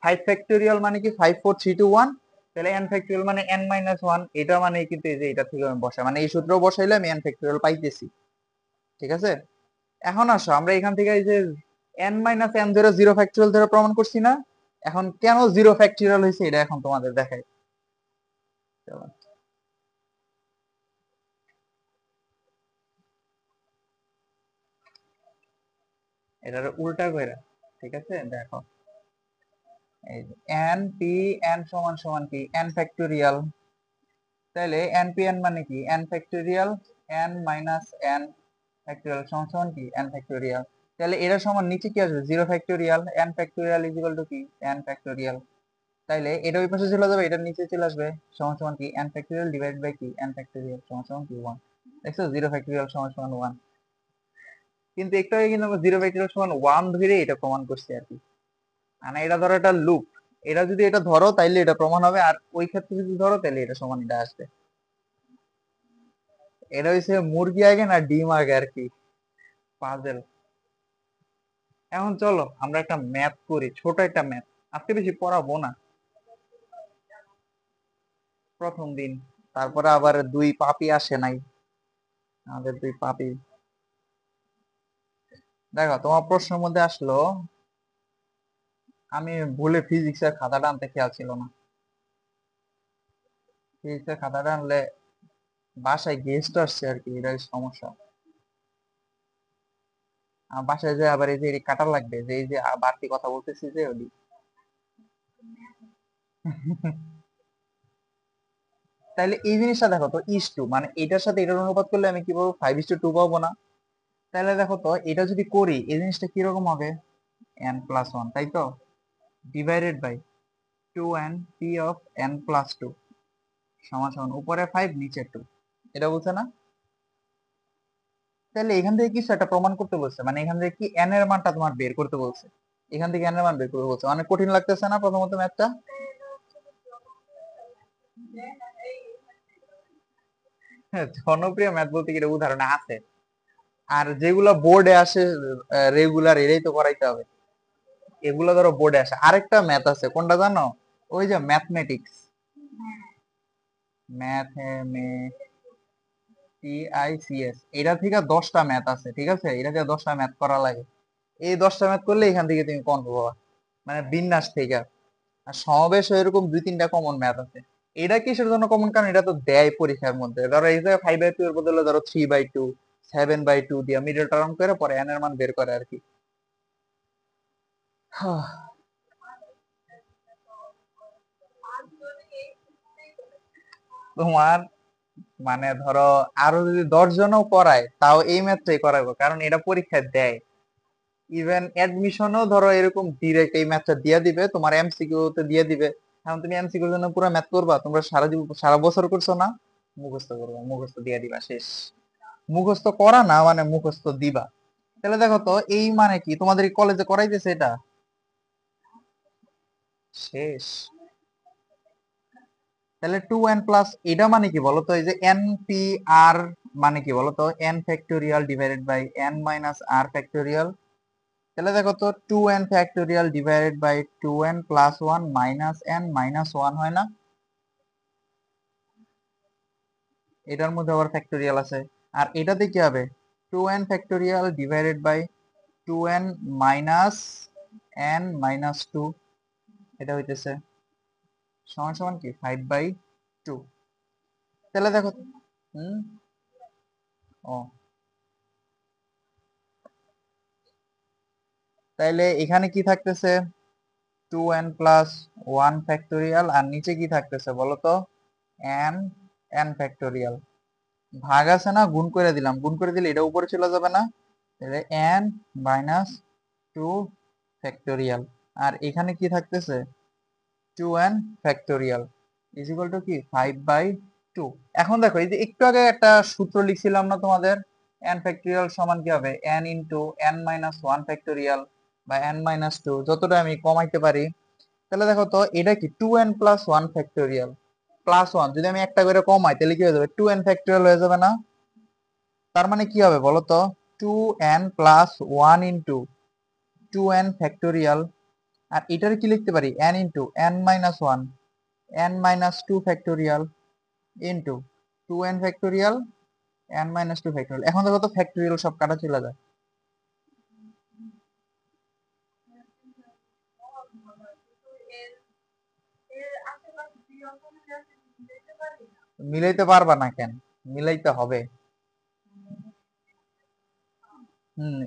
ফাইভ ফ্যাক্টোরিয়াল মানে কি? Five four three two one. তাহলে এন ফ্যাক্টোরিয়াল মানে এন মাইনাস ওয়ান, এটা মানে কিন্তু এই যে এটা থেকে আমি বসা, মানে এই সূত্র বসাইলে আমি এন ফ্যাক্টোরিয়াল পাইতেছি, ঠিক আছে? এখন আসো, আমরা এখান থেকে এই যে এন মাইনাস এন ধরে জিরো ফ্যাক্টোরিয়াল ধরে প্রমাণ করছি না? এখন কেন জিরো ফ্যাক্টোরিয়াল হয়েছে এটা এখন তোমাদের দেখাই। চলো, এটার উল্টা কইরা, ঠিক আছে? দেখো, এই যে এন পি এন সমান সমান কি? N factorial. তাহলে এন পি এন মানে কি? N factorial n minus n factorial সমান সমান কি? N factorial. তাহলে এর সমান নিচে কি আসবে? Zero factorial. N factorial is equal to কি? N factorial. তাইলে এটা ওই পাশে চলে যাবে, এটার নিচে চলে আসবে, সমান সমান কি? এন ফ্যাক্টোরিয়াল ডিভাইড বাই কি? এন ফ্যাক্টোরিয়াল সমান সমান কি? ওয়ান। দেখছো, জিরো ফ্যাক্টোরিয়াল সমান সমান ওয়ান। কিন্তু একটু আগে কিন্তু আমরা জিরো ফ্যাক্টোরিয়াল সমান ওয়ান ধরে এটা প্রমাণ করছি আর কি। মানে এটা ধরো একটা লুপ, এটা যদি এটা ধরো তাইলে এটা প্রমাণ হবে, আর ওই ক্ষেত্রে যদি ধরো তাহলে এটা সমান এটা আসবে। এটা হচ্ছে মুরগি আগে না ডিম আগে আর কি, পাজেল। এখন চলো আমরা একটা ম্যাথ করি, ছোট একটা ম্যাথ, আজকে বেশি পড়াবো না, প্রথম দিন। তারপরে আবার দুই পাপি আসে নাই, আমাদের দুই পাপি। দেখো, তোমার প্রশ্নের মধ্যে আসলো, আমি ভুলে ফিজিক্সের খাতাটা আনতে খেয়াল ছিল না। ফিজিক্সের খাতাটা আনলে, বাসায় গেস্ট আসছে আর কি, এটাই সমস্যা। আমার বাসায় যে আবার এই যে কাটা লাগবে, যে এই যে বাড়তি কথা বলতেছি যে ওই। তাহলে এই জিনিসটা দেখো তো, ইস টু মানে এটার সাথে এটার অনুপাত করলে আমি কি পাবো? ফাইভ ইস টু টু পাবো না? তাহলে দেখো তো, এটা যদি করি এই জিনিসটা কিরকম হবে? এন প্লাস ওয়ান, তাই তো? Divided by two N P of N plus two সমান সমান উপরে ফাইভ নিচে টু, এটা বলছে না? তাহলে এখান থেকে কিছু একটা প্রমাণ করতে বলছে, মানে এখান থেকে কি এন এর মানটা তোমার বের করতে বলছে। এখান থেকে n এর মান বের করবে বলছে। অনেক কঠিন লাগতেছে না প্রথমত ম্যাথটা? হ্যাঁ, জনপ্রিয় ম্যাথ বলতে কি এটা উদাহরণ আছে, আর যেগুলো বোর্ডে আসে রেগুলার এটাই তো করাইতে হবে। এগুলো ধরো বোর্ডে আসে। আরেকটা ম্যাথ আছে, কোনটা জানো? ওই যে ম্যাথমেটিক্স, ম্যাথমেটিআইসিএস, এটা থেকে 10টা ম্যাথ আছে, ঠিক আছে? এটা থেকে 10টা ম্যাথ করা লাগে। এই 10টা ম্যাথ করলে এখান থেকে তুমি কমন পাবা, মানে বিন্যাস থেকে। আর সমাবেশ এরকম 2-3টা কমন ম্যাথ আছে। এটা কিসের জন্য কমন? কারণ এটা তো দেয় পরীক্ষার মধ্যে। ধরো এই যে 5/2 এর বদলে ধরো 3/2, 7/2 দিয়ে মিডল টার্ম করে পরে n এর মান বের করে আর কি। তোমার মানে ধরো আরো যদি 10 জনও পড়ায় তাও এই ম্যাথটাই করাবো, কারণ এটা পরীক্ষায় দেয়। ইভেন অ্যাডমিশনও ধরো এরকম ডিরেক্ট এই ম্যাথটা দিয়ে দিবে, তোমার এমসিকিউ তে দিয়ে দিবে। এখন তুমি এমসিকিউর জন্য পুরো ম্যাথ করবা? তোমরা সারা বছর করছো না, মুখস্থ করবা, মুখস্থ দিয়ে দিবা, শেষ। মুখস্থ করা না মানে মুখস্থ দিবা। তাহলে দেখো তো এই মানে কি, তোমাদের কলেজে করাইতেছে এটা? শেষ। তাহলে 2n প্লাস এটা মানে কি বলতো? এই যে এন পি আর মানে কি বলতো? n factorial divided by n minus R factorial. তাহলে দেখো তো 2n factorial divided by 2n plus 1 minus n minus 1 হয় না? এটার মধ্যে আবার ফ্যাক্টোরিয়াল আছে। আর এটাতে কি হবে? 2n factorial divided by 2n minus n minus 2, এটা হইতেছে সমান সমান কি 5/2। তাহলে দেখো তো, হুম, ও, তাইলে এখানে কি থাকতেছে? 2n প্লাস 1 ফ্যাক্টোরিয়াল, আর নিচে কি থাকতেছে বলো তো? n n factorial. ভাগ আছে না, গুণ করে দিলাম, গুণ করে দিলে এটা উপরে চলে যাবে না? তাহলে n মাইনাস 2 ফ্যাক্টোরিয়াল। আর এখানে কি থাকতেছে? 2n factorial is equal to কি 5/2। এখন দেখো এই যে একটু আগে একটা সূত্র লিখছিলাম না তোমাদের, n ফ্যাক্টোরিয়াল সমান কি হবে? n into n minus 1 factorial বা n মাইনাস 2, যতটা আমি কমাইতে পারি। তাহলে দেখো তো এটা কি 2n প্লাস 1 ফ্যাক্টোরিয়াল প্লাস 1, যদি আমি একটা করে কমাই তাহলে কি হয়ে যাবে? 2n ফ্যাক্টোরিয়াল হয়ে যাবে না? তার মানে কি হবে বলো তো? 2n plus 1 into 2n factorial. আর এটার কি লিখতে পারি? n into n minus 1 n minus 2 factorial into 2n factorial n minus 2 factorial. এখন দেখো তো ফ্যাক্টোরিয়াল সব কাটা চলে যায়। মিলাইতে পারবা না কেন? মিলাইতে হবে।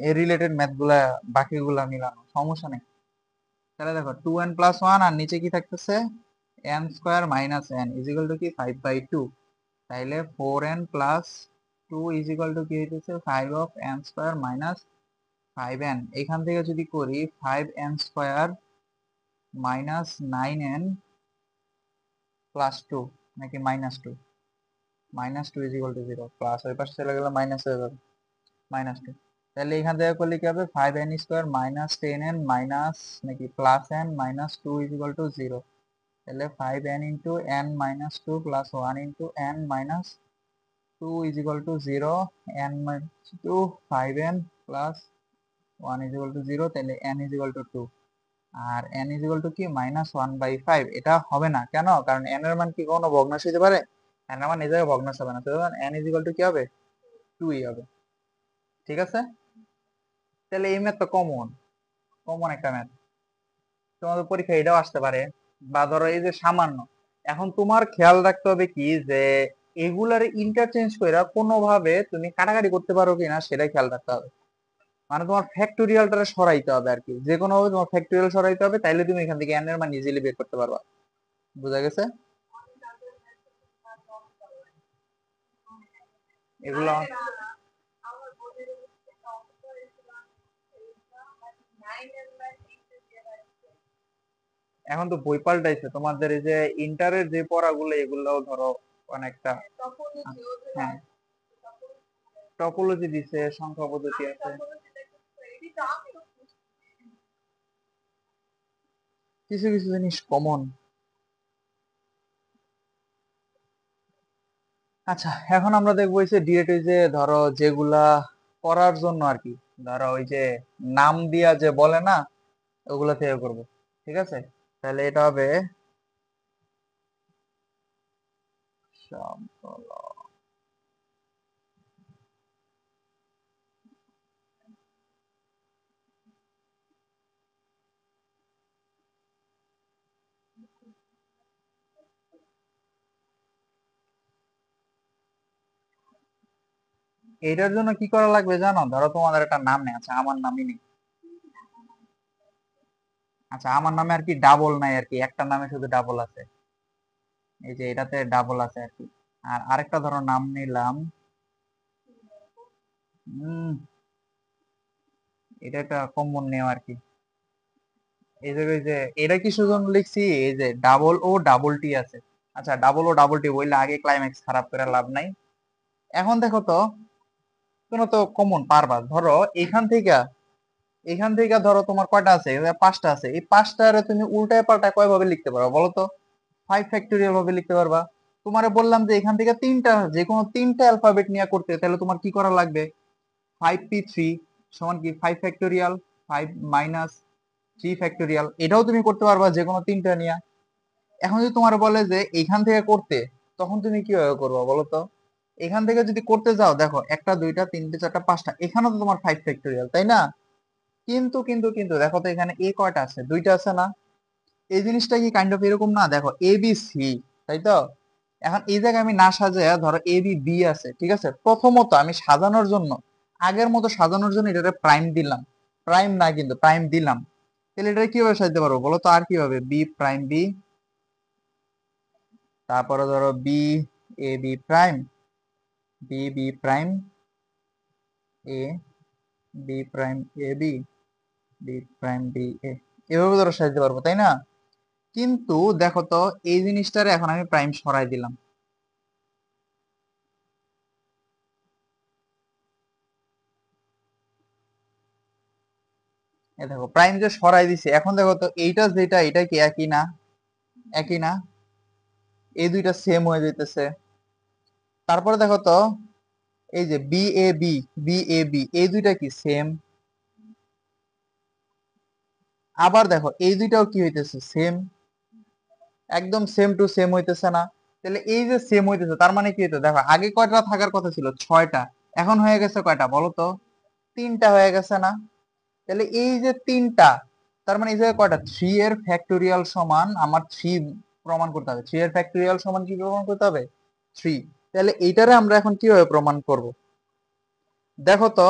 এর রিলেটেড ম্যাথ গুলা বাকিগুলা মিলানো সমস্যা নেই। তাহলে দেখো 2n প্লাস 1 আর নিচে কি থাকতেছে? n square minus n is equal to কি 5/2। তাইলে 4n plus 2 is equal to কি হইতেছে? 5 of n square minus 5n। এখান থেকে যদি করি 5n square minus 9n plus 2, নাকি minus 2? Minus 2 is equal to 0, plus ওই পাশে চলে গেলে মাইনাস হয়ে যাবে, মাইনাস 2। তাহলে এখান থেকে করলে কি হবে? 5n square minus 10n minus নাকি plus n minus 2 is equal to 0। তাহলে 5n into n minus 2 plus 1 into n minus 2 is equal to 0। n minus 2, 5n plus 1 is equal to 0, তাহলে n ইজ ইকুয়াল টু 2। আর n is equal to কি -1/5। এটা হবে না কেন? কারণ n এর মান কি কোনো ভগ্নাংশ হতে পারে? n এর মান এই জায়গায় ভগ্নাংশ হবে না, সুতরাং n ইজ ইকুয়াল টু কি হবে? 2 ই হবে। ঠিক আছে? তাহলে এই ম্যাথ তো কমন, কমন একটা ম্যাথ। তোমাদের পরীক্ষা এটাও আসতে পারে। বা ধরো এই যে সামান্য, এখন তোমার খেয়াল রাখতে হবে কি যে এগুলার ইন্টারচেঞ্জ করে কোনোভাবে তুমি কাটাকাটি করতে পারো কিনা সেটাই খেয়াল রাখতে হবে। মানে তোমার ফ্যাক্টোরিয়ালটা সরাইতে হবে আর কি, যে কোনো ভাবে তোমার ফ্যাক্টোরিয়াল সরাইতে হবে, তাইলে তুমি এখান থেকে n এর মান ইজিলি বের করতে পারবা। বুঝা গেছে? এগুলো এখন তো বই পাল্টাইছে তোমাদের, এই যে ইন্টারের যে পড়াগুলো এগুলোও ধরো অনেকটা। হ্যাঁ, টপোলজি দিছে, সংখ্যা পদ্ধতি আছে। কিছু কিছু জিনিস কমন। আচ্ছা, এখন আমরা দেখবো যে ডিরেক্ট ওই যে ধরো যেগুলা করার জন্য আর কি, ধরো ওই যে নাম দিয়া যে বলে না, ওগুলা থেকে করব। ঠিক আছে, তাহলে এটা হবে সম্পলা। এটার জন্য কি করা লাগবে জানো? ধরো তোমাদের একটা নাম নেই, আচ্ছা আমার নামই নেই, আচ্ছা আমার নামে আর কি ডাবল নাই আর কি, একটা নামে শুধু ডাবল আছে, এই যে এটাতে ডাবল আছে আর কি। আর আরেকটা ধরো নাম নিলাম, উম এটা একটা কমন নেম আর কি। এই যে ওই যে এটা কি শুধু লিখছি, এই যে ডাবল ও ডাবল টি আছে। আচ্ছা ডাবল ও ডাবল টি বললে আগে ক্লাইম্যাক্স খারাপ করে লাভ নাই। এখন দেখো তো, কোনো তো কমন পারবা, ধরো এখান থেকে ধরো তোমার কয়টা আছে? পাঁচটা আছে। এই পাঁচটারে তুমি উল্টায় পাল্টায় কয় ভাবে লিখতে পারো বলো তো? 5 ফ্যাক্টোরিয়াল ভাবে লিখতে পারবা। তোমারে বললাম যে এখান থেকে তিনটা, যে কোনো তিনটা অ্যালফাবেট নিয়ে করতে, তাহলে তোমার কি করা লাগবে? 5p3 সমান কি 5 ফ্যাক্টোরিয়াল, 5 - 3 ফ্যাক্টোরিয়াল, এটাও তুমি করতে পারবা যে কোনো তিনটা নিয়ে। এখন যদি তোমার বলে যে এখান থেকে করতে, তখন তুমি কিভাবে করবা বলো তো? এখান থেকে যদি করতে যাও, দেখো একটা দুইটা তিনটে চারটা পাঁচটা, এখানেও তো তোমার 5 ফ্যাক্টোরিয়াল, তাই না? কিন্তু দেখো তো এখানে এ কয়টা আছে? দুইটা আছে না? এই জিনিসটা কি কাইন্ড অফ এরকম না? দেখো এ বি সি, তাই তো? এখন এই জায়গায় আমি না সাজায় ধরো এ বি বি আছে, ঠিক আছে, প্রথমত আমি সাজানোর জন্য, আগের মতো সাজানোর জন্য এটাকে প্রাইম দিলাম, প্রাইম না কিন্তু প্রাইম দিলাম। তাহলে এটা কিভাবে সাজাতে পারবো বলো তো? আর কিভাবে? বি প্রাইম বি, তারপরে ধরো B A B prime, B B prime A, B prime A B, B prime B A, এভাবে ধরো সাজাতে পারবো, তাই না? কিন্তু দেখো তো, এই জিনিসটারে এখন আমি প্রাইম সরাই দিলাম। এ দেখো প্রাইম যে সরাই দিছে, এখন দেখো তো এইটা যেটা, এটা কি একই না? একই না? এই দুইটা সেম হয়ে যাইতেছে। তারপরে দেখো তো, এই যে B A B, B A B, এই দুইটা কি সেম? আবার দেখো এই দুইটাও কি হইতেছে? সেম। একদম সেম টু সেম হইতেছে না? তাহলে এই যে সেম হইতেছে, তার মানে কি হইতো? দেখো আগে কয়টা থাকার কথা ছিল? 6টা। এখন হয়ে গেছে কয়টা বলো তো? তিনটা হয়ে গেছে না? তাহলে এই যে তিনটা, তার মানে এই জায়গায় কয়টা? 3 এর ফ্যাক্টোরিয়াল সমান আমার 3 প্রমাণ করতে হবে। 3 এর ফ্যাক্টোরিয়াল সমান কি প্রমাণ করতে হবে? 3। তাহলে এইটারে আমরা এখন কিভাবে প্রমাণ করব? দেখো তো,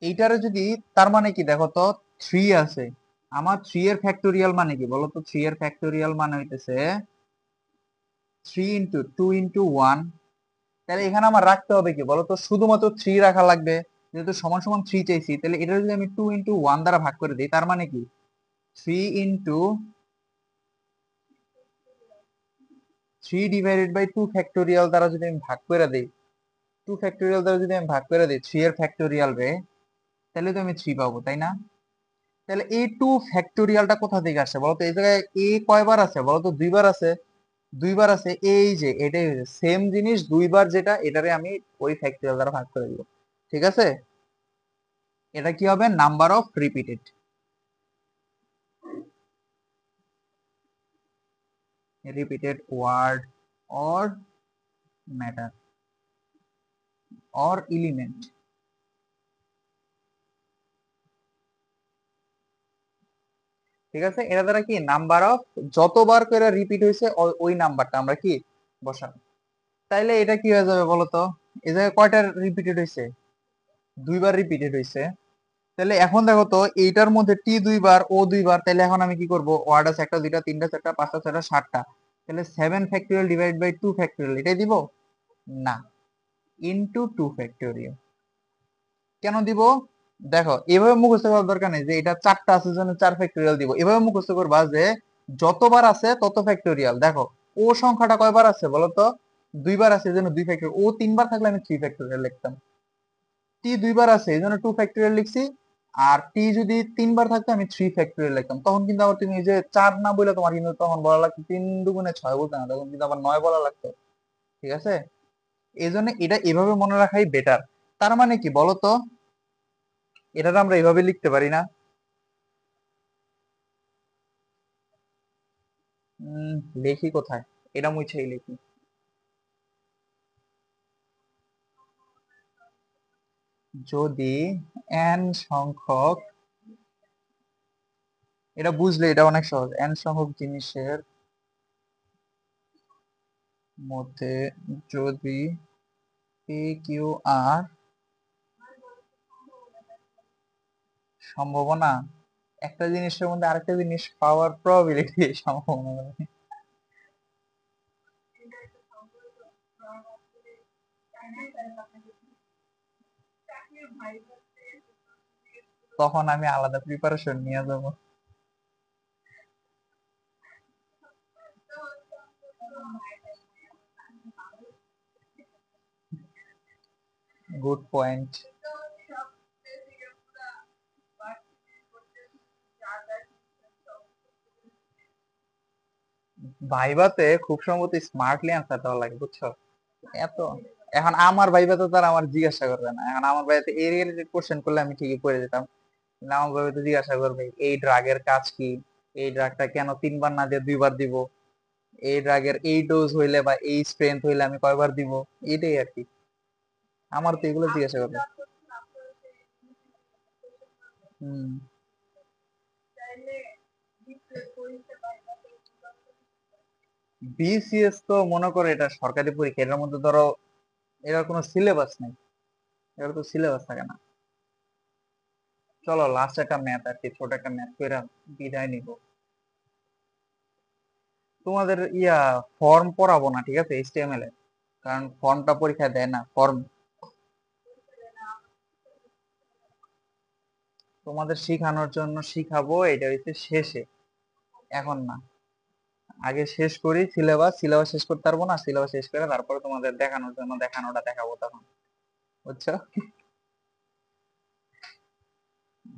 এইটারে যদি, তার মানে কি দেখো তো, 3 আছে, আমার 3 এর ফ্যাক্টোরিয়াল মানে কি বলো তো? 3 এর ফ্যাক্টোরিয়াল মানে হইতেছে 3 × 2 × 1। তাহলে এখানে আমার রাখতে হবে কি বলতো? শুধুমাত্র 3 রাখা লাগবে, যেহেতু সমান সমান 3 চাইছি। তাহলে এটা যদি আমি 2 × 1 দ্বারা ভাগ করে দিই, তার মানে কি 3 × 3 / 2 ফ্যাক্টোরিয়াল দ্বারা যদি আমি ভাগ করে দিই, 2 ফ্যাক্টোরিয়াল দ্বারা যদি আমি ভাগ করে দিই 3 এর ফ্যাক্টোরিয়াল রে, তাহলে তো আমি 3 পাবো, তাই না? তাহলে এই 2 ফ্যাক্টোরিয়ালটা কোথা থেকে আসছে বলতো? এই জায়গায় এ কয়বার আছে বলতো? দুইবার আছে। দুইবার আছে, এই যে এটাই সেম জিনিস দুইবার, যেটা এটারে আমি ওই ফ্যাক্টোরিয়াল দ্বারা ভাগ করে দিব। ঠিক আছে, এটা কি হবে? Number of repeated, repeated word or matter or element. ঠিক আছে, এটা দ্বারা কি নাম্বার অফ, যতবার করে রিপিট হয়েছে ওই নাম্বারটা আমরা কি বসাবো। তাইলে এটা কি হয়ে যাবে বলতো? এই জায়গায় কয়টা রিপিটেড হয়েছে? দুইবার রিপিটেড হয়েছে। তাহলে এখন দেখো তো, এইটার মধ্যে টি দুইবার ও দুইবার, তাহলে এখন আমি কি করব? ওয়ার্ড আছে একটা দুইটা তিনটা চারটা পাঁচটা ছয়টা সাতটা, তাহলে 7 ফ্যাক্টোরিয়াল / 2 ফ্যাক্টোরিয়াল এটাই দিব? না, ইনটু 2 ফ্যাক্টোরিয়াল। কেন দিব? দেখো এভাবে মুখস্থ করার দরকার নেই যে এটা চারটা আছে জন্য 4 ফ্যাক্টোরিয়াল দিব, এভাবে মুখস্থ করবা যে যতবার আছে তত ফ্যাক্টোরিয়াল। দেখো ও সংখ্যাটা কয়বার আছে বলতো? দুইবার আছে, এই জন্য 2 ফ্যাক্টোরিয়াল। ও তিনবার থাকলে আমি 3 ফ্যাক্টোরিয়াল লিখতাম। টি দুইবার আছে, এই জন্য 2 ফ্যাক্টোরিয়াল লিখছি। আর টি যদি 3 বার থাকতো আমি 3 ফ্যাক্টরিয়াল লিখতাম, তখন কিন্তু আবার তুমি এই যে 4 না বলে তোমার কিন্তু তখন বলা লাগতো 3 × 6 বলতে না, তখন কিন্তু আবার 9 বলা লাগতো। ঠিক আছে, এই জন্য এটা এভাবে মনে রাখাই বেটার। তার মানে কি বলতো, এটা তো আমরা এভাবে লিখতে পারি না। লিখি কোথায়, এটা মুছেই লিখি। যদি n সংখ্যক, এটা বুঝলে এটা অনেক সহজ, n সংখ্যক জিনিসের মধ্যে যদি পি কিউ আর সম্ভাবনা, একটা জিনিসের মধ্যে আরেকটা জিনিস পাওয়ার প্রবাবিলিটি সম্ভাবনা মানে। তখন আমি আলাদা প্রিপারেশন নিয়ে যাব। Good point. ভাইভাতে খুব সম্ভবত স্মার্টলি অ্যান্সার দেওয়া লাগে, বুঝছো? এত, এখন আমার ভাইভাতে তার আমার জিজ্ঞাসা করবে না, এখন আমার ভাইভাতে এই রিলেটেড কোশ্চেন করলে আমি ঠিকই করে দিতাম, কিন্তু আমার ভাইভাতে জিজ্ঞাসা করবে এই ড্রাগের কাজ কি, এই ড্রাগটা কেন 3 বার না দিয়ে 2 বার দিব, এই ড্রাগের এই ডোজ হইলে বা এই স্ট্রেংথ হইলে আমি কয়বার দিব, এটাই আর কি। আমার তো এগুলো জিজ্ঞাসা করবে। হম। বিসিএস তো মনে করো এটা সরকারি পরীক্ষা, এটার মধ্যে ধরো এটার কোনো সিলেবাস নেই, এটার তো সিলেবাস থাকে না। চলো লাস্ট একটা ম্যাথ আর কি, ছোট একটা ম্যাথ করে বিদায় নিব। তোমাদের ফর্ম পড়াবো না, ঠিক আছে, এইচটিএমএল এর, কারণ ফর্মটা পরীক্ষায় দেয় না ফর্ম। তোমাদের শিখানোর জন্য শিখাবো, এটা হচ্ছে শেষে, এখন না। আগে শেষ করি সিলেবাস, সিলেবাস শেষ করতে পারবো না, সিলেবাস শেষ করে তারপরে তোমাদের দেখানোর জন্য দেখানোটা দেখাবো তখন, বুঝছো?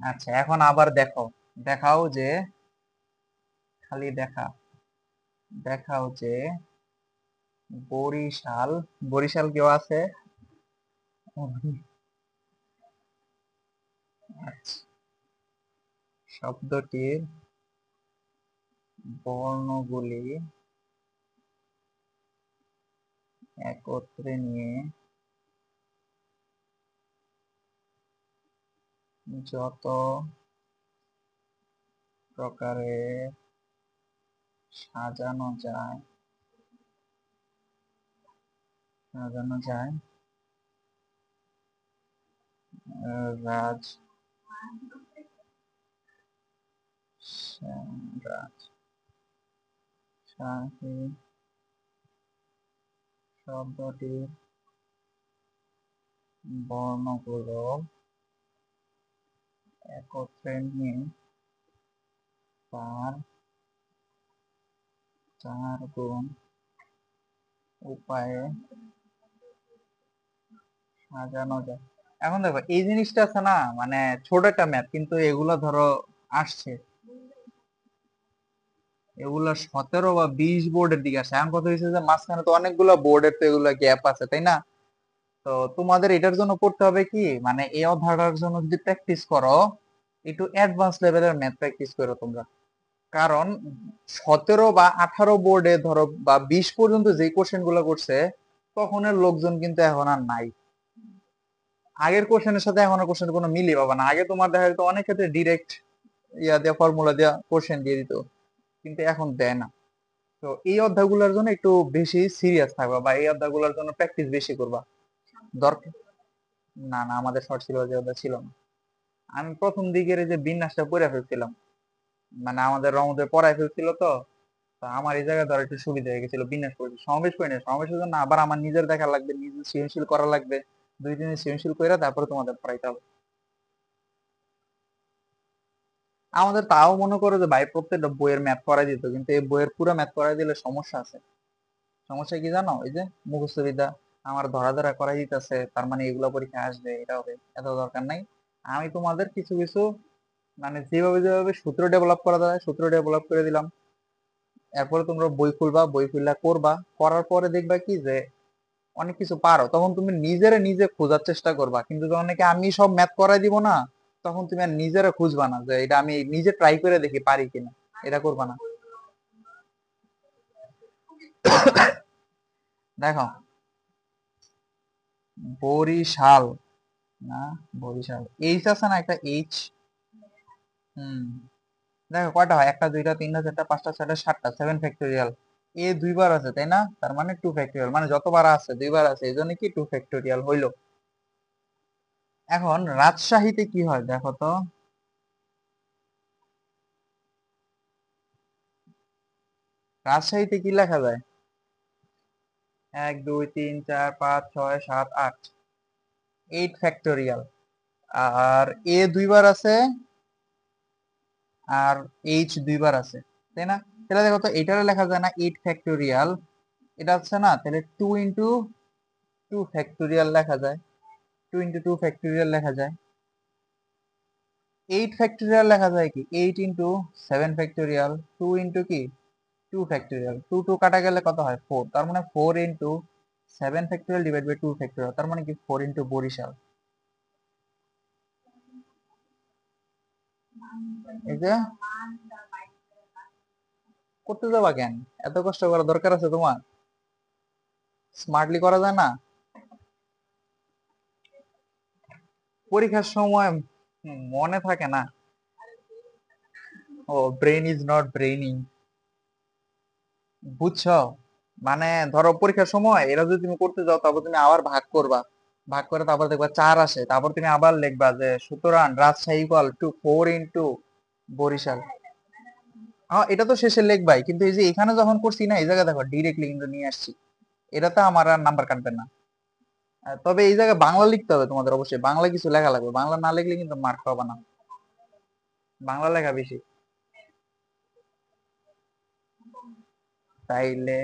আচ্ছা এখন আবার দেখো, দেখাও যে, খালি দেখা, দেখাও যে বরিশাল, বরিশাল কেউ আছে? আচ্ছা, শব্দটির বর্ণগুলি একত্রে নিয়ে যত প্রকারে সাজানো যায়, সাজানো যায়, রাজ, রাজশাহী শব্দটির বর্ণগুলো একত্রে নিয়ে তার 4 গুণ উপায়ে সাজানো যায়। এখন দেখো এই জিনিসটা আছে না, মানে ছোট একটা ম্যাথ, কিন্তু এগুলা ধরো আসছে, এগুলা 17 বা 20 বোর্ডের দিকে আসে। এখন কথা হচ্ছে যে মাঝখানে তো অনেকগুলা বোর্ডের তো এগুলা গ্যাপ আছে, তাই না? তো তোমাদের এটার জন্য করতে হবে কি, মানে এই অধ্যায়টার জন্য যদি প্র্যাকটিস করো, একটু অ্যাডভান্স লেভেলের ম্যাথ প্র্যাকটিস করো তোমরা। কারণ 17 বা 18 বোর্ডে ধরো বা 20 পর্যন্ত যে কোশ্চেন গুলো করছে, তখনের লোকজন কিন্তু এখন আর নাই। আগের কোশ্চেনের সাথে এখনের কোশ্চেন কোনো মিলই পাবা না। আগে তোমার দেখা যেত অনেক ক্ষেত্রে ডিরেক্ট দিয়া ফর্মুলা দিয়া কোশ্চেন দিয়ে দিত, কিন্তু এখন দেয় না। তো এই অধ্যায়গুলোর জন্য একটু বেশি সিরিয়াস থাকবা, বা এই অধ্যায়গুলোর জন্য প্র্যাকটিস বেশি করবা। দরকার, না না, আমাদের শর্ট সিলেবাসে অধ্যায় ছিল না। আমি প্রথম দিকের এই যে বিন্যাসটা পড়ে ফেলছিলাম, মানে আমাদের রমদের পড়ায় ফেলছিল তো, তা আমার এই জায়গায় ধর একটু সুবিধা হয়ে গেছিল, বিন্যাস করেছি। সমাবেশ করি না, সমাবেশের জন্য আবার আমার নিজের দেখা লাগবে, নিজের সৃজনশীল করা লাগবে, 2 দিনের সৃজনশীল করে তারপরে তোমাদের পড়াইতে হবে। আমাদের তাও মনে করো যে ভাই প্রত্যেকটা বইয়ের ম্যাথ করাই দিত, কিন্তু এই বইয়ের পুরো ম্যাথ করাই দিলে সমস্যা আছে। সমস্যা কি জানো, এই যে মুখস্থ বিদ্যা আমার ধরা ধরা করাই দিতেছে, তার মানে এগুলো পরীক্ষা আসবে, এটা হবে, এত দরকার নাই। আমি তোমাদের কিছু কিছু মানে যেভাবে যেভাবে সূত্র ডেভেলপ করা যায় সূত্র ডেভেলপ করে দিলাম। এরপরে তোমরা বই খুলবা, বই খুললা করবা, করার পরে দেখবা কি যে অনেক কিছু পারো, তখন তুমি নিজেরে নিজে খোঁজার চেষ্টা করবা। কিন্তু যখন নাকি আমি সব ম্যাথ করাই দিব না, তখন তুমি আর নিজেরা খুঁজবা না যে এটা আমি নিজে ট্রাই করে দেখি পারি কিনা, এটা করবা না। দেখো, বরিশাল, না, বরিশাল এইচ আছে না একটা এইচ। হুম, দেখো কয়টা হয়, একটা দুইটা তিনটা চারটা পাঁচটা ছয়টা সাতটা, 7 ফ্যাক্টোরিয়াল। এ দুইবার আছে তাই না, তার মানে 2 ফ্যাক্টোরিয়াল, মানে যতবার আছে দুইবার আছে, এই জন্য কি 2 ফ্যাক্টোরিয়াল হইলো। এখন রাজশাহীতে কি হয় দেখো তো, রাজশাহীতে কি লেখা যায়? 1 2 3 4 5 6 7 8, 8 ফ্যাক্টোরিয়াল। আর এ দুইবার আছে, আর এইচ দুইবার আছে, তাই না? তাহলে দেখো তো এটারে লেখা যায় না 8 ফ্যাক্টোরিয়াল, এটা হচ্ছে না, তাহলে 2 ইন্টু 2 ফ্যাক্টোরিয়াল লেখা যায়, 2 ইন্টু 2 ফ্যাক্টোরিয়াল লেখা যায়। 8 ফ্যাক্টোরিয়াল লেখা যায় কি 8 ইন্টু 7 ফ্যাক্টোরিয়াল, 2 ইন্টু কি 2 ফ্যাক্টোরিয়াল, 2 কাটা গেলে কত হয় 4, তার মানে 4 into 7 factorial divide by 2 factorial, তার মানে কি 4 ইন্টু বরিশাল। এই যে করতে যাবা কেন, এত কষ্ট করার দরকার আছে তোমার? স্মার্টলি করা যায় না? পরীক্ষার সময় মনে থাকে না। ও, ব্রেন ইজ নট ব্রেইনিং, বুঝছো? মানে ধরো পরীক্ষার সময় এরা যদি তুমি করতে যাও, তারপর তুমি আবার ভাগ করবা, ভাগ করে তারপর দেখবা 4 আসে, তারপর তুমি আবার লিখবা যে সুতরাং Rajshahi equal to 4 into Barishal. হ্যাঁ, এটা তো শেষে লিখবাই, কিন্তু এই যে এখানে যখন করছি না, এই জায়গায় দেখো ডিরেক্টলি কিন্তু নিয়ে আসছি, এটাতে আমার আর নাম্বার কাটবে না। তবে এই জায়গায় বাংলা লিখতে হবে তোমাদের, অবশ্যই বাংলা কিছু লেখা লাগবে, বাংলা না লিখলে কিন্তু মার্ক পাবা না, বাংলা লেখা বেশি। তাইলে